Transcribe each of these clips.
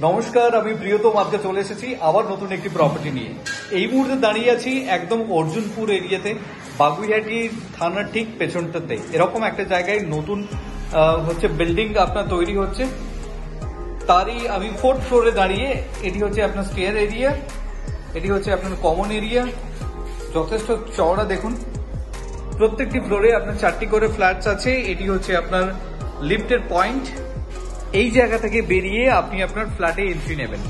নমস্কার, আমি প্রিয়তম আজকে চলে এসেছি আবার নতুন একটি প্রপার্টি নিয়ে। এই মুহূর্তে দাঁড়িয়ে আছি একদম অর্জুনপুর এরিয়াতে, বাগুইহাটি থানার ঠিক পেছনটাতে। এরকম একটা জায়গায় নতুন বিল্ডিং আপনার তৈরি হচ্ছে, তারই আমি 4th ফ্লোরে দাঁড়িয়ে। এটি হচ্ছে আপনার স্টেয়ার এরিয়া, এটি হচ্ছে আপনার কমন এরিয়া, যথেষ্ট চওড়া। দেখুন প্রত্যেকটি ফ্লোরে আপনার 4টি করে ফ্ল্যাটস আছে। এটি হচ্ছে আপনার লিফটের পয়েন্ট। এই জায়গা থেকে বেরিয়ে আপনি আপনার ফ্ল্যাটে এন্ট্রি নেবেন।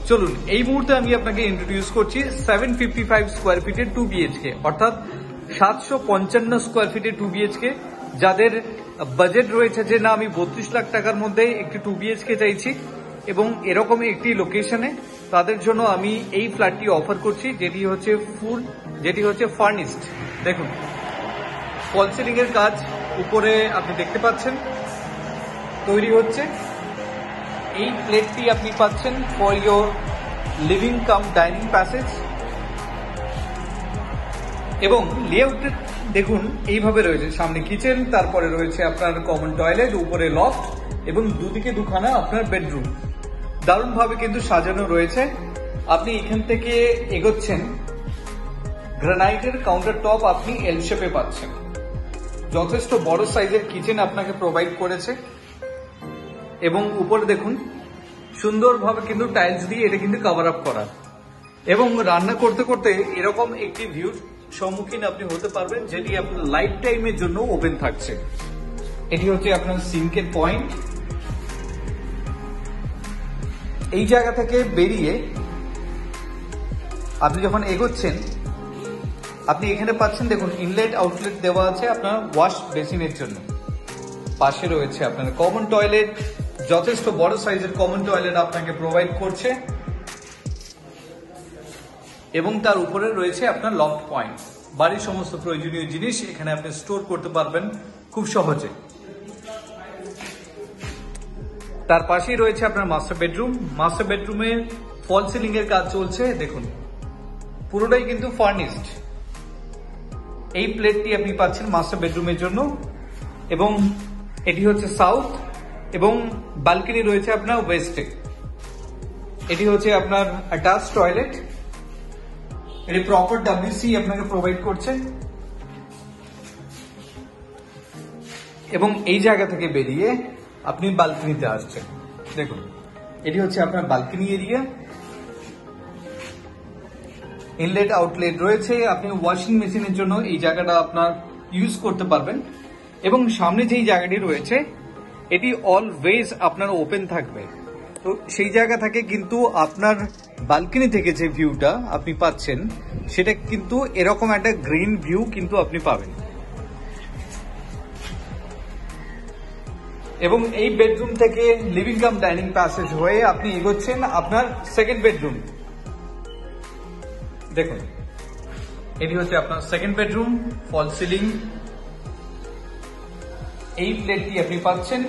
চলুন, এই মুহূর্তে আমি আপনাকে ইন্ট্রোডিউস করছি 755 স্কোয়ার ফিটের 2 BHK, অর্থাৎ 755 স্কোয়ার ফিটের 2 BHK। যাদের বাজেট রয়েছে যে না আমি 32 লাখ টাকার মধ্যে একটি 2 BHK চাইছি এবং এরকম একটি লোকেশনে, তাদের জন্য আমি এই ফ্ল্যাটটি অফার করছি, যেটি হচ্ছে ফার্নিশড। দেখুন ফল সিলিং এর কাজ উপরে আপনি দেখতে পাচ্ছেন তৈরি হচ্ছে। এই প্লেটটি আপনি পাচ্ছেন for your living cum dining passage, এবং লেআউট দেখুন এইভাবে রয়েছে। সামনে কিচেন, তারপরে রয়েছে আপনার কমন টয়লেট, উপরে লফট এবং দুদিকে দুখানা আপনার বেডরুম। দারুণভাবে কিন্তু সাজানো রয়েছে। আপনি এখান থেকে এগোচ্ছেন, গ্রানাইটের কাউন্টার টপ আপনি এল শেপে পাচ্ছেন। যথেষ্ট বড় সাইজের কিচেন আপনাকে প্রোভাইড করেছে এবং উপরে দেখুন সুন্দরভাবে কিন্তু টাইলস দিয়ে এটা কিন্তু কভার আপ করা, এবং রান্না করতে করতে এরকম একটি ভিউর সম্মুখীন আপনি হতে পারবেন, যেটি আপনার লাইফ টাইমের জন্য ওপেন থাকছে। এটি হচ্ছে আপনার সিঙ্কের পয়েন্ট। এই জায়গা থেকে বেরিয়ে আপনি যখন এগোচ্ছেন, আপনি এখানে পাচ্ছেন দেখুন ইনলেট আউটলেট দেওয়া আছে আপনার ওয়াশ বেসিনের জন্য। পাশে রয়েছে আপনার কমন টয়লেট, যথেষ্ট বড় সাইজের কমন টয়লেট আপনাকে প্রোভাইড করছে, এবং তার উপরে রয়েছে আপনার লফট পয়েন্ট। বাড়ির সমস্ত প্রয়োজনীয় জিনিস এখানে আপনি স্টোর করতে পারবেন খুব সহজে। তার পাশেই রয়েছে আপনার মাস্টার বেডরুম। মাস্টার বেডরুমে ফল সিলিং এর কাজ চলছে। দেখুন পুরোটাই কিন্তু ফার্নিশড। এই প্লেটটি আপনি পাচ্ছেন মাস্টার বেডরুমের জন্য, এবং এটি হচ্ছে সাউথ, এবং ব্যালকনি রয়েছে আপনার ওয়েস্টে। এটি হচ্ছে আপনার অ্যাটাচ টয়লেট। এটি প্রপার WC আপনাকে প্রোভাইড করছে, এবং এই জায়গা থেকে বেরিয়ে আপনি ব্যালকনিতে আসছেন। দেখুন এটি হচ্ছে আপনার ব্যালকনি এরিয়া। ইনলেট আউটলেট রয়েছে, আপনি ওয়াশিং মেশিনের জন্য এই জায়গাটা আপনার ইউজ করতে পারবেন, এবং সামনে যেই জায়গাটি রয়েছে এটি অলওয়েজ আপনার ওপেন থাকবে। তো সেই জায়গা থেকে কিন্তু আপনার ব্যালকনি থেকে যে ভিউটা আপনি পাচ্ছেন সেটা কিন্তু এরকম একটা গ্রিন ভিউ কিন্তু আপনি পাবেন। এবং এই বেডরুম থেকে লিভিং কাম ডাইনিং প্যাসেজ হয়ে আপনি এগোচ্ছেন আপনার সেকেন্ড বেডরুম। দেখুন এটি হচ্ছে আপনার সেকেন্ড বেডরুম, ফল সিলিং। এই প্লেটটি আপনি পাচ্ছেন।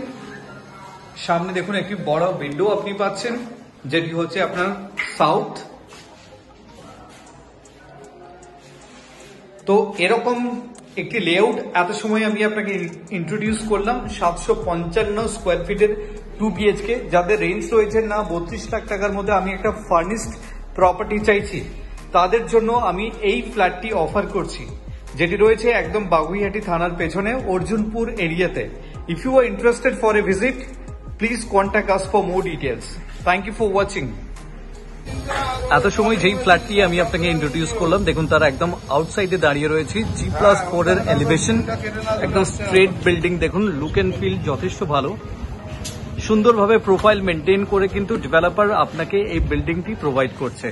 সামনে দেখুন একটি বড় উইন্ডো আপনি পাচ্ছেন, যেটি হচ্ছে আপনার সাউথ। তো এরকম একটি লেআউট এত সময় আমি আপনাকে ইন্ট্রোডিউস করলাম। 755 স্কোয়ার ফিটের 2 BHK। যাদের রেঞ্জ রয়েছে না 32 লাখ টাকার মধ্যে আমি একটা ফার্নিশড প্রপার্টি চাইছি, তাদের জন্য আমি এই ফ্ল্যাটটি অফার করছি, যেটি রয়েছে একদম বাগুইহাটি থানার পেছনে অর্জুনপুর এরিয়াতে। If you are interested for a visit, please contact us for more details. Thank you for watching. এত সময় যেই ফ্ল্যাটটি আমি আপনাকে ইন্ট্রোডিউস করলাম, দেখুন তারা একদম আউটসাইডে দাঁড়িয়ে রয়েছে। G+4 এর এলিভেশন, একদম স্ট্রেট বিল্ডিং। দেখুন লুক এন্ড ফিল যথেষ্ট ভালো, সুন্দরভাবে প্রোফাইল মেনটেন করে কিন্তু ডেভেলপার আপনাকে এই বিল্ডিংটি প্রোভাইড করছে।